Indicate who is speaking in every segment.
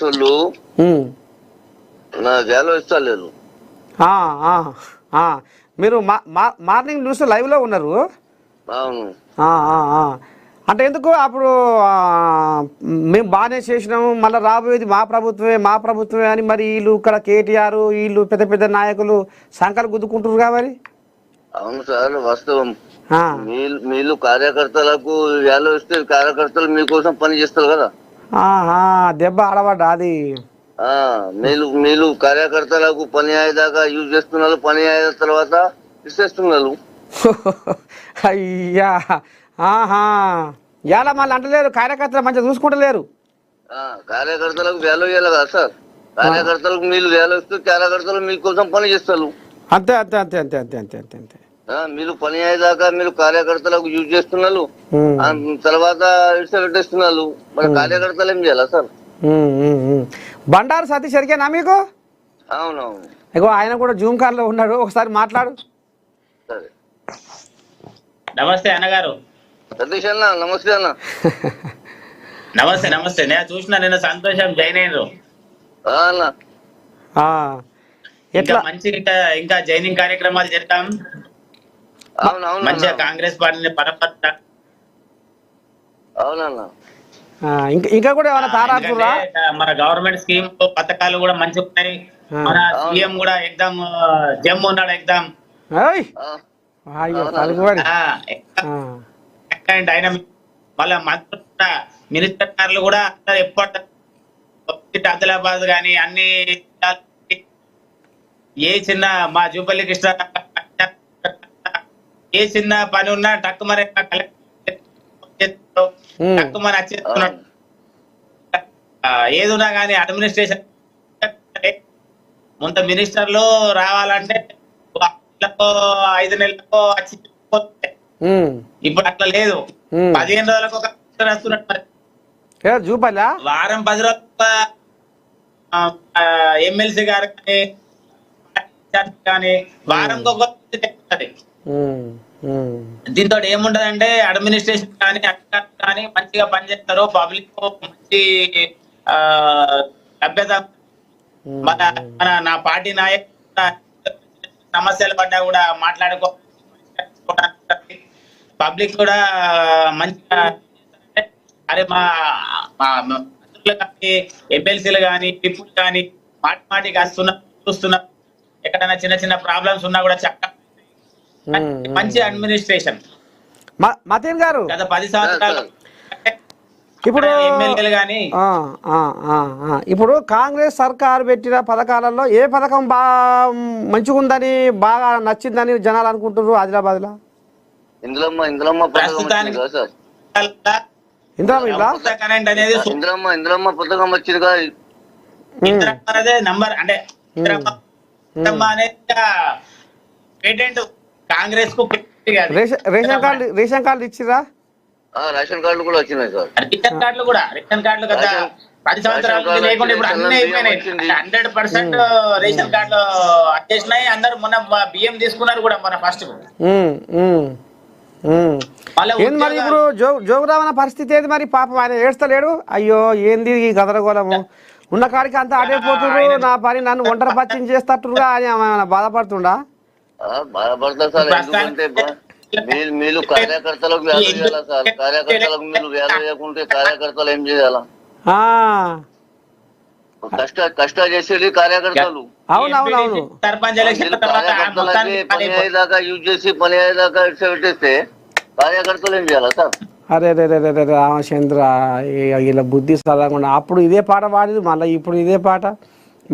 Speaker 1: వాళ్ళు నా జాలో ఇస్తలేదు.
Speaker 2: మీరు మార్నింగ్ న్యూస్ లైవ్లో ఉన్నారు.
Speaker 1: అవును.
Speaker 2: అంటే ఎందుకు అప్పుడు మేము బాగానే చేసినాము, మళ్ళీ రాబోయేది మా ప్రభుత్వమే అని మరి వీళ్ళు ఇక్కడ కేటీఆర్ వీళ్ళు పెద్ద పెద్ద నాయకులు సంకలు గుద్దుకుంటారు కాబట్టి.
Speaker 1: అవును సార్, వాస్తవం. మీరు కార్యకర్తలకు జాలో ఇస్తే కార్యకర్తలు మీకోసం పని చేస్తారు కదా.
Speaker 2: దెబ్బ ఆడబడ్డా అది.
Speaker 1: మీరు కార్యకర్తలకు పని అయ్యేదాకా యూజ్ చేస్తున్నారు, పని అయిన తర్వాత ఇచ్చేస్తున్నారు.
Speaker 2: అయ్యా ఇలా మళ్ళీ అంటలేరు, కార్యకర్తలు మంచిగా చూసుకుంటలేరు.
Speaker 1: కార్యకర్తలకు వేలు ఇవ్వాలి కదా సార్. కార్యకర్తలకు మీరు వేలు ఇస్తూ కార్యకర్తలు మీకోసం పని చేస్తారు.
Speaker 2: అంతే అంతే అంతే అంతే అంతే అంతే అంతే అంతే
Speaker 1: మీరు పని అయ్యేదాకా మీరు కార్యకర్తలకు యూజ్ చేస్తున్నారు, తర్వాత ఇష్టపెట్టేస్తున్నారు. మరి కార్యకర్తలు ఏం చేయాలా సార్?
Speaker 2: బండారు సతీష్ ఎరికేనా మీకు?
Speaker 1: అవునవును.
Speaker 2: ఇగో ఆయన కూడా జూమ్ కాల్ లో ఉన్నాడు, ఒకసారి మాట్లాడు.
Speaker 1: సరే.
Speaker 3: నమస్తే అన్నగారు.
Speaker 1: సతీష్ అన్న నమస్తే అన్న.
Speaker 3: నమస్తే నమస్తే. నేను చూసిన నిన్న సంతోషం జైన్ అయ్యారు. ఇంకా మంచి ఇంకా జైనింగ్ కార్యక్రమాలు చేద్దాం. మంచిగా కాంగ్రెస్ పార్టీని బలపడతా.
Speaker 1: అవునన్నా.
Speaker 2: ఇంకా కూడా ఏమైనా తారాకురా?
Speaker 3: మన గవర్నమెంట్ స్కీమ్ పథకాలు కూడా మంచిగా ఉన్నాయి. మన సీఎం కూడా ఎగ్జామ్ జమ్ ఉన్నాడు ఎగ్జామ్. డైనమిక్ మళ్ళీ మంత్రులు కూడా మినిస్టర్లు కూడా ఎప్పుడు ఆదిలాబాద్ కానీ అన్ని ఏ చిన్న మా జూపల్లి కృష్ణ ఏ చిన్న పని ఉన్నా టక్కుమని టక్కుమని వచ్చేస్తున్నాడు. ఏదున్నా కానీ అడ్మినిస్ట్రేషన్ ముందు మినిస్టర్లు రావాలంటే 5 నెలలకు వచ్చి ఇప్పుడు అట్లా లేదు. 15 రోజులకు ఒక వస్తున్నాడు. వారం 10 రోజులు ఎమ్మెల్సీ గారు కానీ వారంకి ఒక దీంతో ఏముంటదంటే అడ్మినిస్ట్రేషన్ కానీ అధికారులు కానీ మంచిగా పనిచేస్తారు. పబ్లిక్ మంచి లభ్యత. మన నా పార్టీ నాయకులు సమస్యలు పడ్డా కూడా మాట్లాడుకోవడానికి పబ్లిక్ కూడా మంచిగా. అరే మా మంత్రులు కానీ ఎమ్మెల్సీలు కానీ పీపుల్ కానీ మాటికి వస్తున్నారు, చూస్తున్నారు. ఎక్కడైనా చిన్న చిన్న ప్రాబ్లమ్స్ ఉన్నా కూడా చక్కగా మంచి అడ్మినిస్ట్రేషన్.
Speaker 2: మతీన్ గారు
Speaker 3: గత 10 సంవత్సరాలు
Speaker 2: ఇప్పుడు
Speaker 3: ఎమ్మెల్యేలు కానీ
Speaker 2: ఇప్పుడు కాంగ్రెస్ సర్కారు పెట్టిన పథకాలలో ఏ పథకం మంచిగా ఉందని బాగా నచ్చిందని జనాలు అనుకుంటున్నారు ఆదిలాబాద్ లో?
Speaker 3: ప్రస్తుతానికి కరెంట్ అనేది
Speaker 1: ఇంద్రమ్మ పథకం వచ్చింది కదా.
Speaker 3: ఇంద్రమ్మ అదే నంబర్ అంటే ఇంద్రమ్మ అనేది పేటెంట్ కాంగ్రెస్ కు.
Speaker 2: రేషన్ కార్డు ఇచ్చిరా?
Speaker 1: రేషన్ కార్డులు కూడా వచ్చినాయి సార్.
Speaker 3: రేషన్ కార్డులు కదా 10 సంవత్సరాల లేకుండా ఇప్పుడు అన్ని అయిపోయినాయి. 100% రేషన్ కార్డులు వచ్చేసినాయి. అందరు మొన్న బియ్యం తీసుకున్నారు కూడా మన ఫస్ట్.
Speaker 2: మరి ఇప్పుడు జోగురామన్న పరిస్థితి ఏది మరి? పాపం ఆయన ఏడ్స్తలేడు. అయ్యో ఏంది ఈ గదరగోళము, ఉన్న కాడికి అంతా అడైపోతున్నారు, నా పని నన్ను ఒంటరి పచ్చిని చేస్తట్టుగా అని ఏమైనా బాధపడుతుండా?
Speaker 1: బాధపడతా సార్. ఎందుకంటే మీరు కార్యకర్తలకు వ్యాలు చేయాలా సార్? కార్యకర్తలకు మీరు వ్యాలు చేయకుంటే కార్యకర్తలు ఏం చేయాలా? కష్ట చేసేది కార్యకర్తలు.
Speaker 2: అవునవునవును.
Speaker 1: పని అయ్యేదాకా యూజ్ చేసి పని అయ్యేదాకా పెట్టేస్తే కార్యకర్తలు ఏం చేయాలా సార్?
Speaker 2: అరే రే రే రే రామచంద్ర, ఇలా బుద్ధి చదవకుండా అప్పుడు ఇదే పాట పాడేది, మళ్ళీ ఇప్పుడు ఇదే పాట.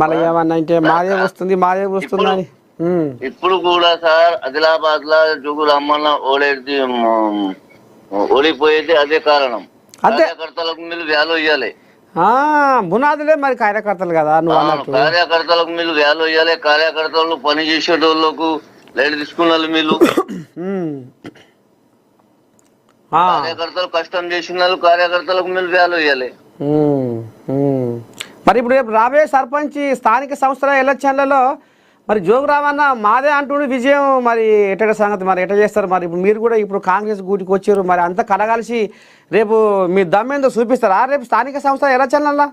Speaker 2: మళ్ళీ ఏమన్నా అంటే మాదే వస్తుంది అని.
Speaker 1: ఇప్పుడు కూడా సార్ ఆదిలాబాద్ లో జోగుల అమ్మన్న ఓడిపోయేది అదే కారణం. కార్యకర్తలకు మీరు వ్యాలు ఇవ్వాలి.
Speaker 2: బునాదులే మరి కార్యకర్తలు కదా నువ్వు అన్నట్టు.
Speaker 1: కార్యకర్తలకు మీరు వ్యాలు ఇవ్వాలి. కార్యకర్తలు పని చేసేటోళ్ళకు లైట్ తీసుకున్నారు. మీరు కార్యకర్తలు కష్టం చేసినారు, కార్యకర్తలకు మీరు వ్యాలు ఇవ్వాలి.
Speaker 2: మరి ఇప్పుడు రేపు రాబోయే సర్పంచ్ స్థానిక సంస్థల ఎలక్షన్లలో మరి జోగురామన్న మాదే అంటుండే విజయం, మరి ఎట్ట సంగతి, మరి ఎట్ట చేస్తారు? మరి ఇప్పుడు మీరు కూడా ఇప్పుడు కాంగ్రెస్ గూటికి వచ్చారు, మరి అంతా కలగలిసి రేపు మీ దమ్మేందో చూపిస్తారా రేపు స్థానిక సంస్థ ఎలక్షన్లలో?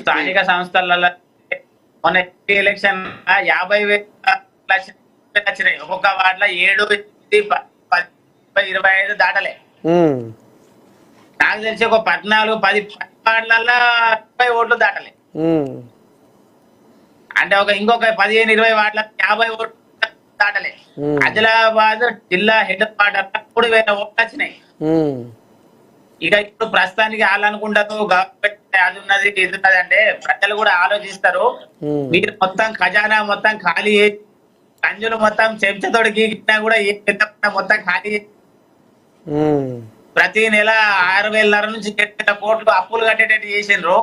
Speaker 3: స్థానిక సంస్థలలో మొన్న ఎలక్షన్ 50,000 వచ్చినాయి. ఒక్కొక్క వార్డులో 7, 8, 10, 25 దాటలే. నాకు తెలిసి ఒక 14, 10 వార్డులలో 20 ఓట్లు దాటలే. అంటే ఇంకొక 15, 20 వార్డులలో 50 ఓట్లు దాటలే. ఆదిలాబాద్ జిల్లా హెడ్ క్వార్టర్ 3,000 ఓట్లు వచ్చినాయి. ఇక ఇప్పుడు ప్రస్తుతానికి వాళ్ళనుకుంటారు గవర్నమెంట్ అది ఉన్నది ఇది ఉన్నది అంటే ప్రజలు కూడా ఆలోచిస్తారు. మీరు మొత్తం ఖజానా మొత్తం ఖాళీ చేసి కంజులు మొత్తం చెంచతోడి గీకినా కూడా ఏ పెద్ద మొత్తం ఖాళీ ప్రతి నెల 6,000 నుంచి 7,000 కోట్లు అప్పులు కట్టేటట్టు చేసిండ్రు.